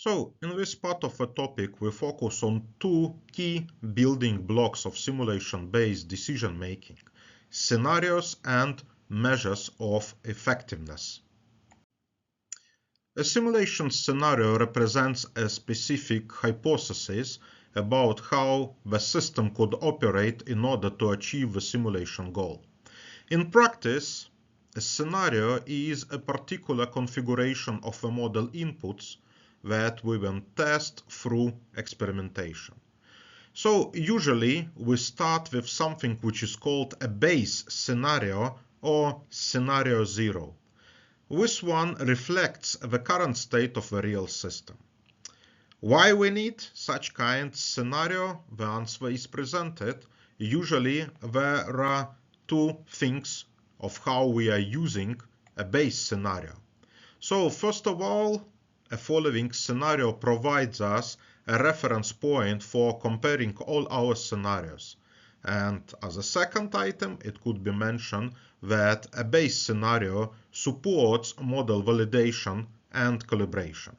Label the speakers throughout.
Speaker 1: So, in this part of the topic, we focus on two key building blocks of simulation-based decision-making: scenarios and measures of effectiveness. A simulation scenario represents a specific hypothesis about how the system could operate in order to achieve the simulation goal. In practice, a scenario is a particular configuration of the model inputs that we then test through experimentation. So usually we start with something which is called a base scenario or scenario zero. This one reflects the current state of the real system. Why we need such kind of scenario? The answer is presented. Usually there are two things of how we are using a base scenario. So first of all, a following scenario provides us a reference point for comparing all our scenarios. And as a second item, it could be mentioned that a base scenario supports model validation and calibration.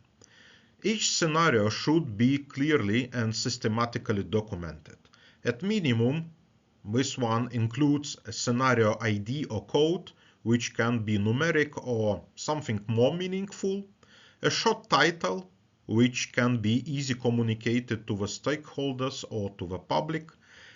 Speaker 1: Each scenario should be clearly and systematically documented. At minimum, this one includes a scenario ID or code, which can be numeric or something more meaningful, a short title, which can be easily communicated to the stakeholders or to the public,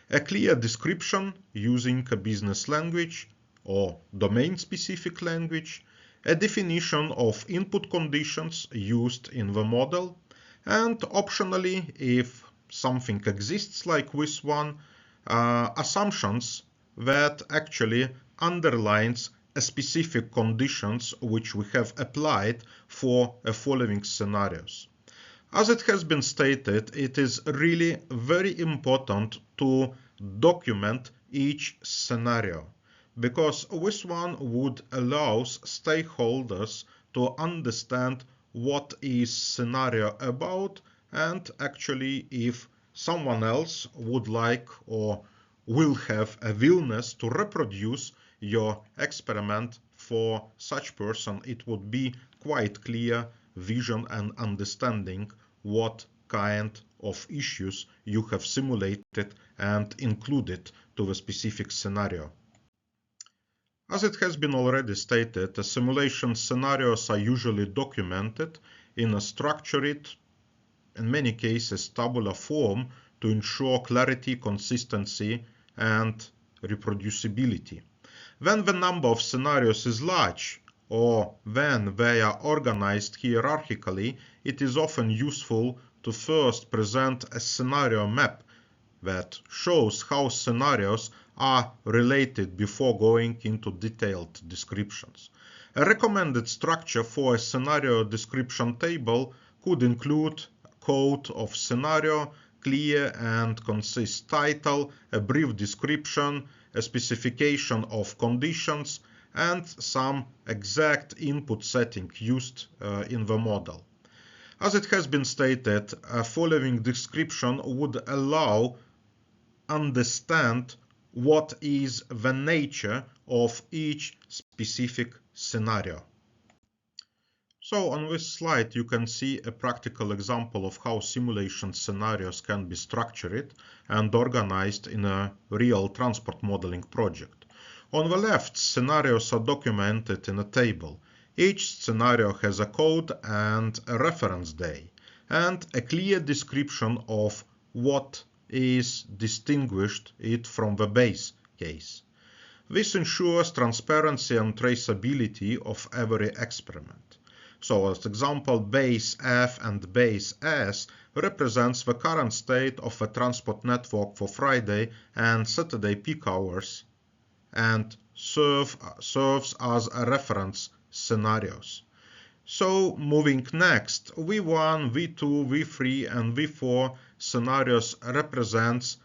Speaker 1: a clear description using a business language or domain-specific language, a definition of input conditions used in the model, and optionally, if something exists like this one, assumptions that actually underlines a specific conditions which we have applied for the following scenarios. As it has been stated, it is really very important to document each scenario, because this one would allow stakeholders to understand what is scenario about, and actually if someone else would like or will have a willingness to reproduce your experiment, for such person it would be quite clear vision and understanding what kind of issues you have simulated and included to the specific scenario. As it has been already stated, the simulation scenarios are usually documented in a structured, in many cases tabular form, to ensure clarity, consistency, and reproducibility. When the number of scenarios is large, or when they are organized hierarchically, it is often useful to first present a scenario map that shows how scenarios are related before going into detailed descriptions. A recommended structure for a scenario description table could include a code of scenario, clear and concise title, a brief description, a specification of conditions, and some exact input setting used in the model. As it has been stated, a following description would allow understand what is the nature of each specific scenario. So on this slide you can see a practical example of how simulation scenarios can be structured and organized in a real transport modeling project. On the left, scenarios are documented in a table. Each scenario has a code and a reference day, and a clear description of what is distinguished it from the base case. This ensures transparency and traceability of every experiment. So as example, base F and base S represents the current state of the transport network for Friday and Saturday peak hours and serves as a reference scenarios. So moving next, V1, V2, V3 and V4 scenarios represents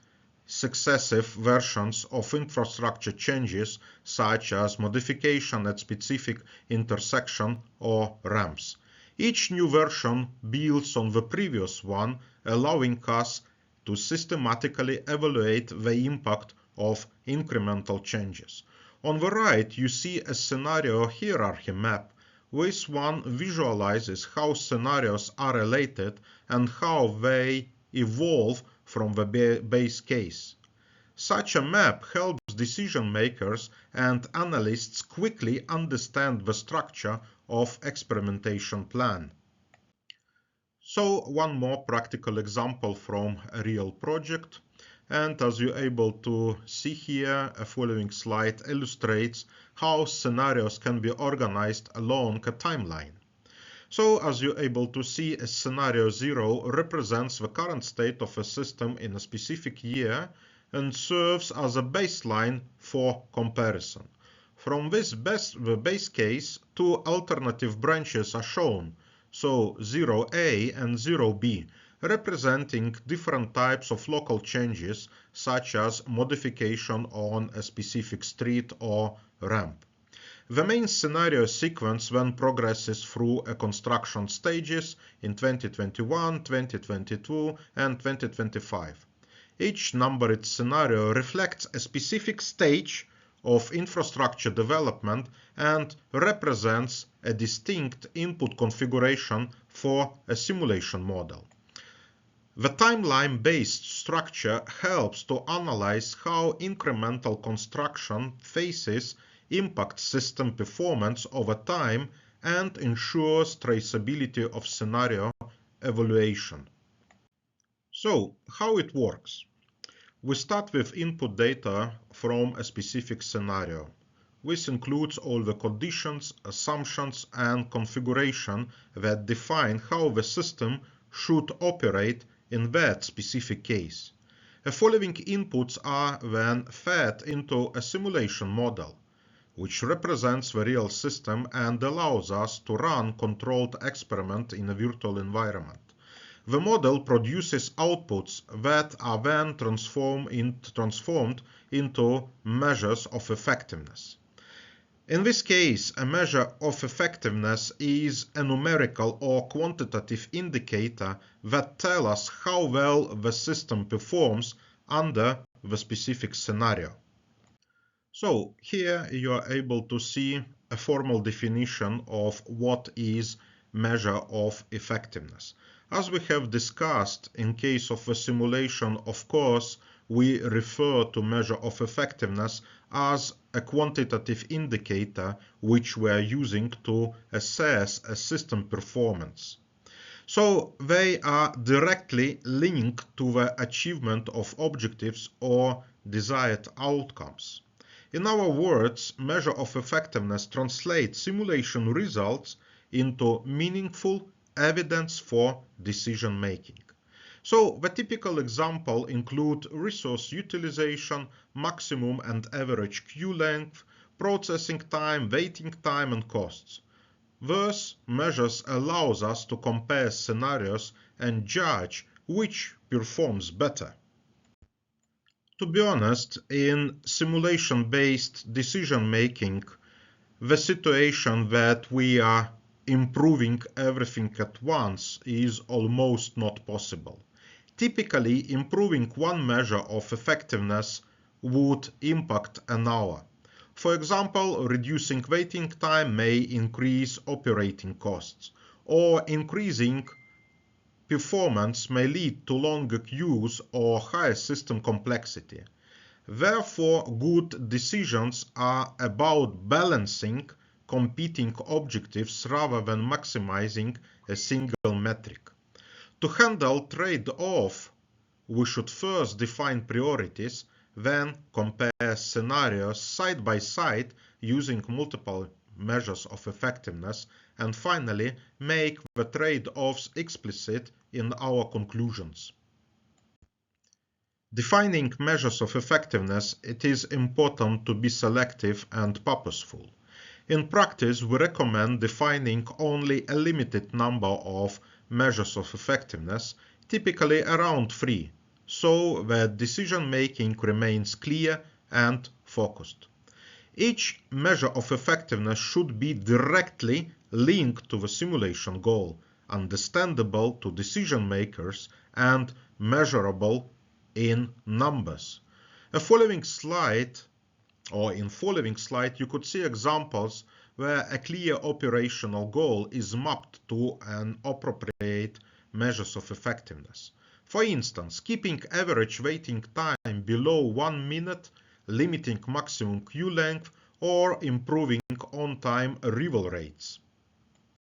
Speaker 1: successive versions of infrastructure changes, such as modification at specific intersection or ramps. Each new version builds on the previous one, allowing us to systematically evaluate the impact of incremental changes. On the right, you see a scenario hierarchy map This one visualizes how scenarios are related and how they evolve from the base case. Such a map helps decision makers and analysts quickly understand the structure of experimentation plan. So one more practical example from a real project. And as you're able to see here, a following slide illustrates how scenarios can be organized along a timeline. So as you're able to see, a scenario 0 represents the current state of a system in a specific year and serves as a baseline for comparison. From the base case, two alternative branches are shown, so 0A and 0B, representing different types of local changes, such as modification on a specific street or ramp. The main scenario sequence then progresses through a construction stages in 2021, 2022, and 2025. Each numbered scenario reflects a specific stage of infrastructure development and represents a distinct input configuration for a simulation model. The timeline-based structure helps to analyze how incremental construction phases impact system performance over time and ensures traceability of scenario evaluation. So, how it works? We start with input data from a specific scenario. This includes all the conditions, assumptions, and configuration that define how the system should operate in that specific case. The following inputs are then fed into a simulation model, which represents the real system and allows us to run controlled experiment in a virtual environment. The model produces outputs that are then transformed into measures of effectiveness. In this case, a measure of effectiveness is a numerical or quantitative indicator that tells us how well the system performs under the specific scenario. So here you are able to see a formal definition of what is measure of effectiveness. As we have discussed, in case of a simulation, of course, we refer to measure of effectiveness as a quantitative indicator which we are using to assess a system performance. So they are directly linked to the achievement of objectives or desired outcomes. In other words, measure of effectiveness translates simulation results into meaningful evidence for decision making. So the typical example include resource utilization, maximum and average queue length, processing time, waiting time, and costs. Thus, measures allows us to compare scenarios and judge which performs better. To be honest, in simulation-based decision-making, the situation that we are improving everything at once is almost not possible. Typically, improving one measure of effectiveness would impact an hour. For example, reducing waiting time may increase operating costs, or increasing performance may lead to longer queues or higher system complexity. Therefore, good decisions are about balancing competing objectives rather than maximizing a single metric. To handle trade-off, we should first define priorities, then compare scenarios side by side using multiple measures of effectiveness, and finally make the trade-offs explicit in our conclusions. Defining measures of effectiveness, it is important to be selective and purposeful. In practice, we recommend defining only a limited number of measures of effectiveness, typically around 3, so that decision-making remains clear and focused. Each measure of effectiveness should be directly linked to the simulation goal, understandable to decision makers, and measurable in numbers. In following slide, you could see examples where a clear operational goal is mapped to an appropriate measures of effectiveness. For instance, keeping average waiting time below 1 minute, limiting maximum queue length, or improving on-time arrival rates.